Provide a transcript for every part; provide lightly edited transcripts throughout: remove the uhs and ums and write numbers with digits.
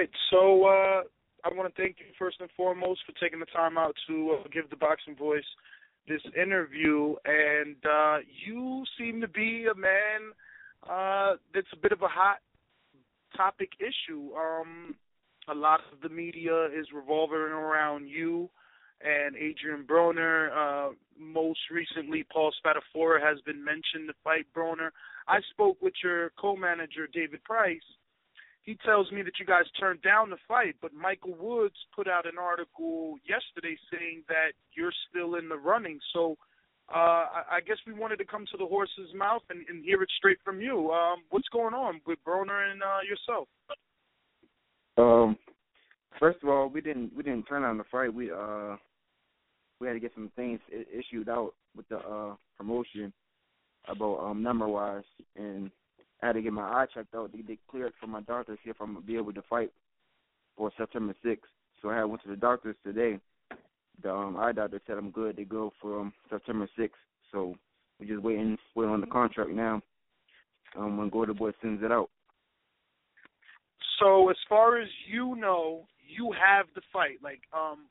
right. So I want to thank you first and foremost for taking the time out to give the Boxing Voice this interview. And you seem to be a man that's a bit of a hot topic issue. A lot of the media is revolving around you and Adrian Broner. Most recently, Paul Spadafora has been mentioned to fight Broner. I spoke with your co-manager, David Price. He tells me that you guys turned down the fight, but Michael Woods put out an article yesterday saying that you're still in the running. So I guess we wanted to come to the horse's mouth and hear it straight from you. What's going on with Broner and yourself? First of all, we didn't turn down the fight. We had to get some things issued out with the promotion about number wise, and I had to get my eye checked out. They cleared for my doctor to see if I'm gonna be able to fight for September 6th. So I went to the doctors today. The eye doctor said I'm good to go for September 6th. So we're just waiting on the contract now. When Golden Boy sends it out. So as far as you know, you have the fight. Like,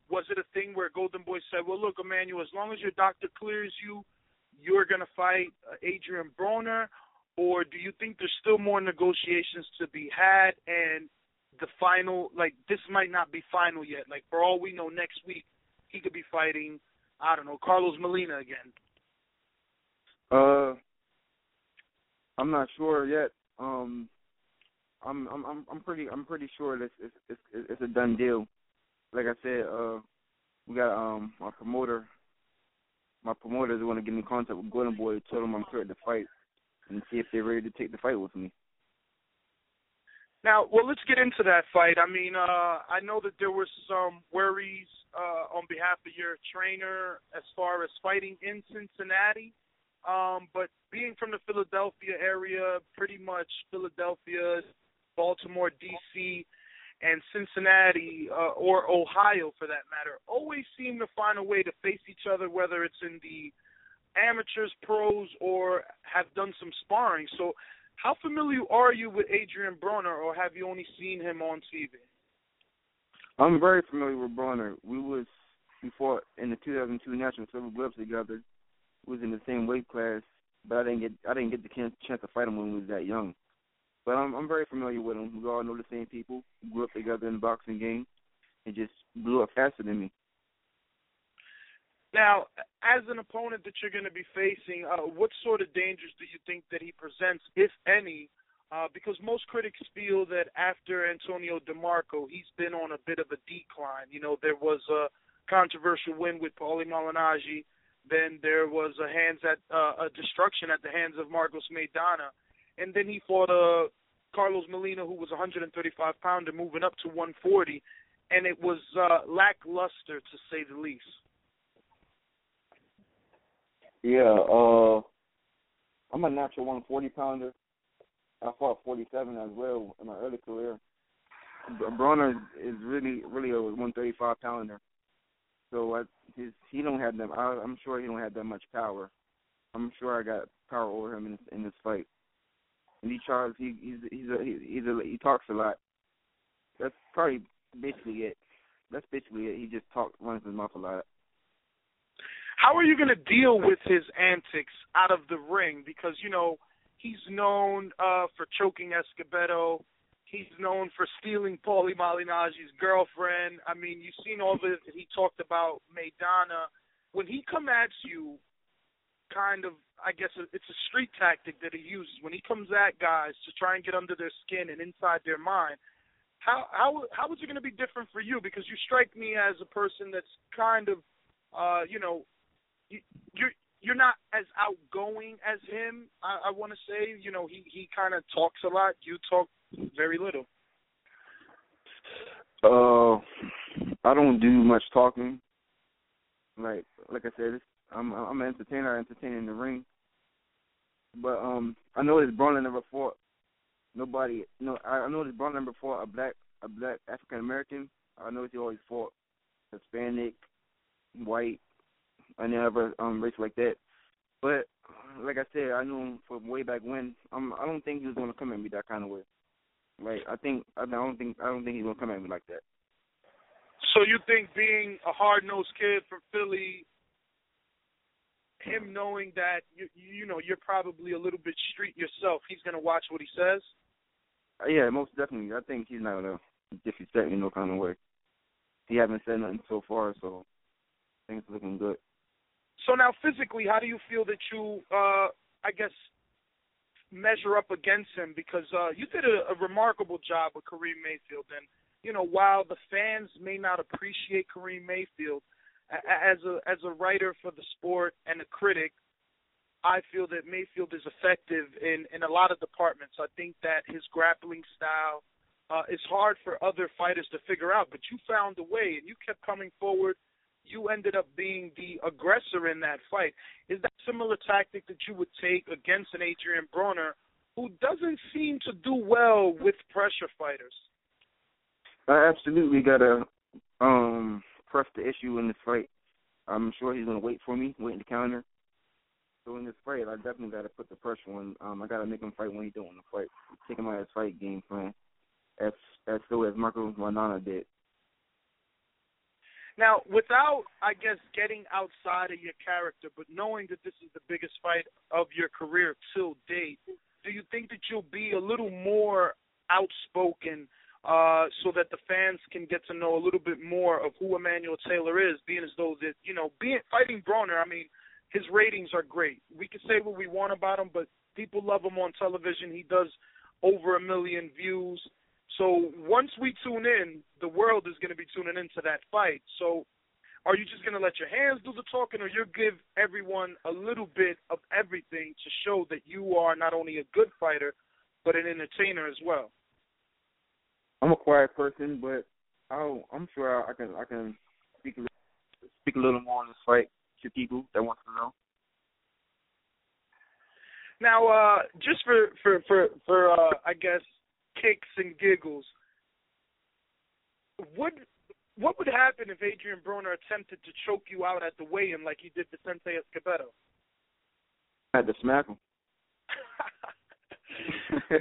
was it a thing where Golden Boy said, well, look, Emmauel, as long as your doctor clears you, you're going to fight Adrian Broner? Or do you think there's still more negotiations to be had and the final, like, this might not be final yet? Like, for all we know, next week he could be fighting, I don't know, Carlos Molina again. I'm not sure yet. I'm pretty sure that it's a done deal. Like I said, we got my promoter. My promoters want to get in contact with Golden Boy, told him I'm cleared to fight, and see if they're ready to take the fight with me. Now, well, let's get into that fight. I mean, I know that there were some worries on behalf of your trainer as far as fighting in Cincinnati, but being from the Philadelphia area, pretty much Philadelphia, Baltimore, D.C., and Cincinnati, or Ohio for that matter, always seem to find a way to face each other, whether it's in the amateurs, pros, or have done some sparring. So how familiar are you with Adrian Broner, or have you only seen him on TV? I'm very familiar with Broner. We fought in the 2002 National Silver Gloves together. We was in the same weight class, but I didn't get the chance to fight him when we was that young. But I'm very familiar with him. We all know the same people. We grew up together in the boxing game and just blew up faster than me. Now, as an opponent that you're going to be facing, what sort of dangers do you think that he presents, if any? Because most critics feel that after Antonio DeMarco, he's been on a bit of a decline. You know, there was a controversial win with Paulie Malignaggi. Then there was a destruction at the hands of Marcos Maidana. And then he fought Carlos Molina, who was a 135-pounder, moving up to 140. And it was lackluster, to say the least. Yeah, I'm a natural 140-pounder. I fought 47 as well in my early career. Broner is really a 135-pounder. So he don't have them. I'm sure he don't have that much power. I'm sure I got power over him in this fight. And he talks a lot. That's probably basically it. He just runs his mouth a lot. How are you going to deal with his antics out of the ring? Because, you know, he's known for choking Escobedo. He's known for stealing Paulie Malignaggi's girlfriend. I mean, you've seen all the he talked about Maidana. When he comes at you, kind of, I guess it's a street tactic that he uses. When he comes at guys to try and get under their skin and inside their mind, how is it going to be different for you? Because you strike me as a person that's kind of, you know, you're not as outgoing as him. I want to say, you know, he kind of talks a lot. You talk very little. I don't do much talking. Like I said, I'm an entertainer. I entertain in the ring. But I know this Broner never fought nobody. No, I know this Broner never fought a black African American. I know he always fought Hispanic, white, any other race like that. But like I said, I knew him from way back when. I don't think he was going to come at me that kind of way. Like I don't think he's gonna come at me like that. So you think being a hard-nosed kid from Philly, him knowing that you know you're probably a little bit street yourself, he's gonna watch what he says? Yeah, most definitely. I think he's not gonna disrespect me no kind of way. He haven't said nothing so far, so things are looking good. So now, physically, how do you feel that you, I guess, measure up against him? Because you did a remarkable job with Kareem Mayfield, and you know, while the fans may not appreciate Kareem Mayfield as a writer for the sport and a critic, I feel that Mayfield is effective in a lot of departments. I think that his grappling style is hard for other fighters to figure out, but you found a way, and you kept coming forward. You ended up being the aggressor in that fight. Is that a similar tactic that you would take against an Adrian Broner who doesn't seem to do well with pressure fighters? I absolutely gotta press the issue in this fight. I'm sure he's gonna wait for me, waiting to counter. So in this fight, I definitely gotta put the pressure on. I gotta make him fight when he's doing the fight. Take him out of his fight game plan, as so as Marco Manana did. Now, without, I guess, getting outside of your character, but knowing that this is the biggest fight of your career till date, do you think that you'll be a little more outspoken so that the fans can get to know a little bit more of who Emmauel Taylor is, being as though that, you know, fighting Broner, I mean, his ratings are great. We can say what we want about him, but people love him on television. He does over 1 million views. So once we tune in, the world is going to be tuning into that fight. So are you just going to let your hands do the talking, or you'll give everyone a little bit of everything to show that you are not only a good fighter, but an entertainer as well? I'm a quiet person, but I'm sure I can speak a little more on this fight to people that want to know. Now, just for I guess, kicks and giggles, what would happen if Adrian Broner attempted to choke you out at the weigh-in like he did to Sensei Escobedo? I had to smack him.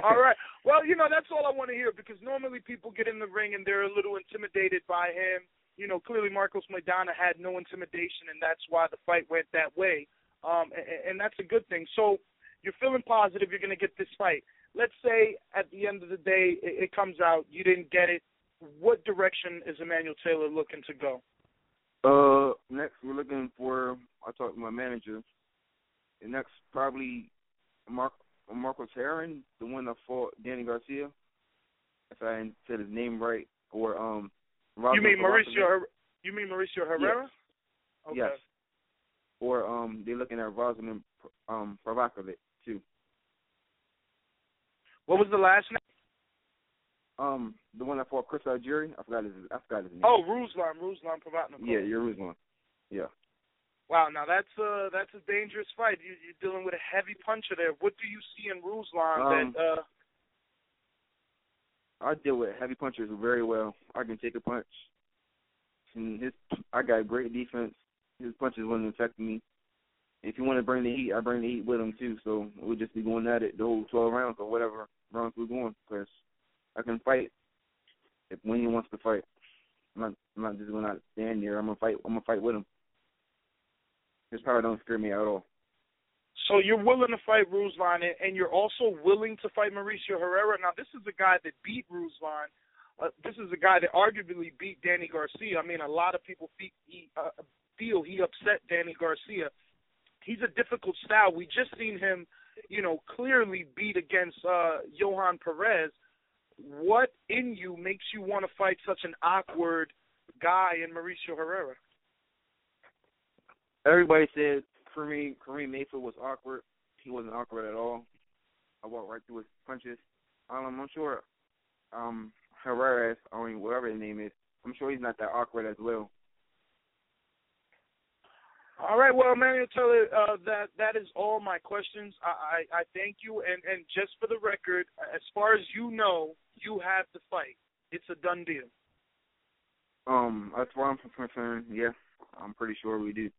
All right. Well, you know, that's all I want to hear, because normally people get in the ring and they're a little intimidated by him. You know, clearly Marcos Maidana had no intimidation, and that's why the fight went that way. And that's a good thing. So you're feeling positive you're going to get this fight. Let's say at the end of the day it comes out you didn't get it. What direction is Emmauel Taylor looking to go? Next we're looking for, I talked to my manager, and next probably Marcos Herron, the one that fought Danny Garcia, if I didn't say his name right, or You mean Mauricio Herrera? Yes. Okay. Yes. Or they're looking at Rosamund Provakovic too. What was the last name? The one that fought Chris Algieri, I forgot his name. Oh, Ruslan Provatnikov. Yeah, you're Ruslan. Yeah. Wow, now that's a dangerous fight. You're dealing with a heavy puncher there. What do you see in Ruslan that? I deal with heavy punchers very well. I can take a punch. And I got great defense. His punches wouldn't affect me. If you want to bring the heat, I bring the heat with him too. So we'll just be going at it the whole 12 rounds or whatever rounds we're going, because I can fight when he wants to fight. I'm not just going to stand there. I'm gonna fight with him. His power don't scare me at all. So you're willing to fight Ruslan, and you're also willing to fight Mauricio Herrera. Now, this is a guy that beat Ruslan. This is a guy that arguably beat Danny Garcia. I mean, a lot of people feel he upset Danny Garcia. He's a difficult style. We just seen him, you know, clearly beat against Johan Perez. What in you makes you want to fight such an awkward guy in Mauricio Herrera? Everybody said Kareem Mayfield was awkward. He wasn't awkward at all. I walked right through his punches. I'm sure Herrera, whatever his name is, I'm sure he's not that awkward as well. All right, well, Emmauel Taylor, that is all my questions. I thank you, and just for the record, as far as you know, you have the fight. It's a done deal. As far as I'm concerned, yeah, I'm pretty sure we do.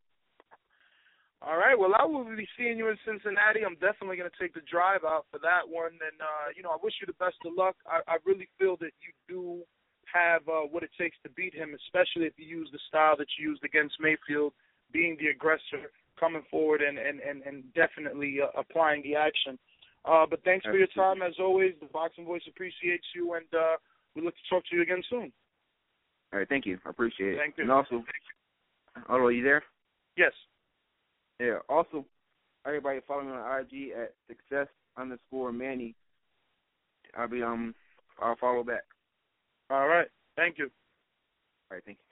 All right. Well, I will be seeing you in Cincinnati. I'm definitely going to take the drive out for that one. And, I wish you the best of luck. I really feel that you do have what it takes to beat him, especially if you use the style that you used against Mayfield, being the aggressor, coming forward and definitely applying the action. But thanks for your time, as always. The Boxing Voice appreciates you, and we look to talk to you again soon. All right, thank you. I appreciate it. Thank you. And also, are you there? Yes. Yeah. Also, everybody follow me on IG at success_Manny. I'll follow back. All right. Thank you. All right, thank you.